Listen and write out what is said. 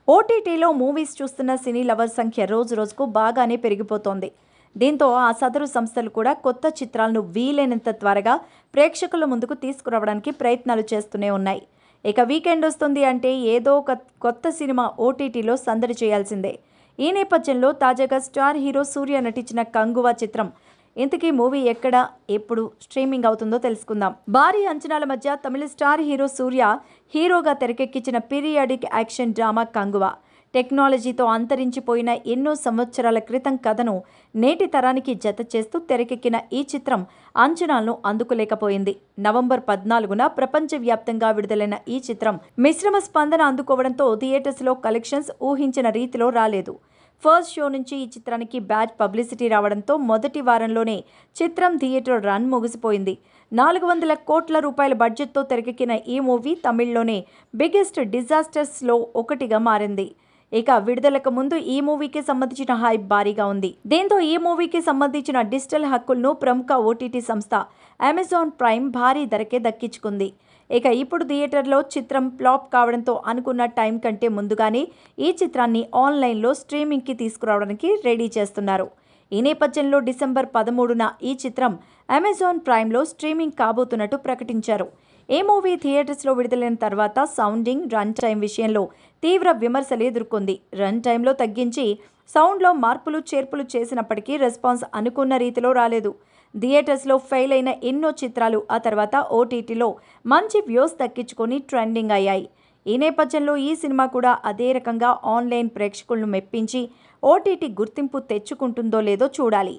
ఓటీటీలో మూవీస్ చూస్తున్న cine lovers సంఖ్య రోజురోజుకు బాగానే పెరిగిపోతోంది. దీంతో ఆ సదరు సంస్థలు కూడా కొత్త చిత్రాలను వీలైనంత త్వరగా ప్రేక్షకుల ముందుకు తీసుకురావడానికి ప్రయత్నాలు చేస్తూనే ఉన్నాయి. ఇక వీకెండ్ వస్తుంది అంటే ఏదో ఒక కొత్త సినిమా ఓటీటీలో సందడి చేయాల్సిందే. ఈ నేపథ్యంలో తాజాగా స్టార్ హీరో సూర్య నటించిన కంగువా చిత్రం ఇంతకీ మూవీ ఎక్కడ, ఎప్పుడు స్ట్రీమింగ్ అవుతుందో తెలుసుకుందాం. భారీ అంచనాల మధ్య తమిళ స్టార్ హీరో సూర్య హీరోగా తెరకెక్కించిన పీరియాడిక్ యాక్షన్ డ్రామా కంగువా టెక్నాలజీతో అంతరించిపోయిన ఎన్నో సంవత్సరాల క్రితం కథను నేటి తరానికి జత చేస్తూ తెరకెక్కిన ఈ చిత్రం అంచనాలను అందుకోలేకపోయింది. నవంబర్ 14న ప్రపంచవ్యాప్తంగా విడుదలైన ఈ చిత్రం మిశ్రమ స్పందన అందుకోవడంతో థియేటర్స్లో కలెక్షన్స్ ఊహించిన రీతిలో రాలేదు. ఫస్ట్ షో నుంచి ఈ చిత్రానికి బ్యాడ్ పబ్లిసిటీ రావడంతో మొదటి వారంలోనే చిత్రం థియేటర్ రన్ ముగిసిపోయింది. 400 కోట్ల రూపాయల బడ్జెట్తో తెరకెక్కిన ఈ మూవీ తమిళ్లోనే బిగ్గెస్ట్ డిజాస్టర్స్లో ఒకటిగా మారింది. ఇక విడుదలకు ముందు ఈ మూవీకి సంబంధించిన హైప్ భారీగా ఉంది. దీంతో ఈ మూవీకి సంబంధించిన డిజిటల్ హక్కులను ప్రముఖ ఓటీటీ సంస్థ అమెజాన్ ప్రైమ్ భారీ ధరకే దక్కించుకుంది. ఇక ఇప్పుడు థియేటర్లో చిత్రం ఫ్లాప్ కావడంతో అనుకున్న టైం కంటే ముందుగానే ఈ చిత్రాన్ని ఆన్లైన్లో స్ట్రీమింగ్కి తీసుకురావడానికి రెడీ చేస్తున్నారు. ఈ నేపథ్యంలో డిసెంబర్ 13న ఈ చిత్రం అమెజాన్ ప్రైమ్లో స్ట్రీమింగ్ కాబోతున్నట్టు ప్రకటించారు. ఈ మూవీ థియేటర్స్లో విడుదలైన తర్వాత సౌండింగ్, రన్ టైం విషయంలో తీవ్ర విమర్శలు ఎదుర్కొంది. రన్ టైంలో తగ్గించి సౌండ్లో మార్పులు చేర్పులు చేసినప్పటికీ రెస్పాన్స్ అనుకున్న రీతిలో రాలేదు. థియేటర్స్లో ఫెయిల్ అయిన ఎన్నో చిత్రాలు ఆ తర్వాత ఓటీటీలో మంచి వ్యూస్ దక్కించుకొని ట్రెండింగ్ అయ్యాయి. ఈ నేపథ్యంలో ఈ సినిమా కూడా అదే రకంగా ఆన్లైన్ ప్రేక్షకులను మెప్పించి ఓటీటీ గుర్తింపు తెచ్చుకుంటుందో లేదో చూడాలి.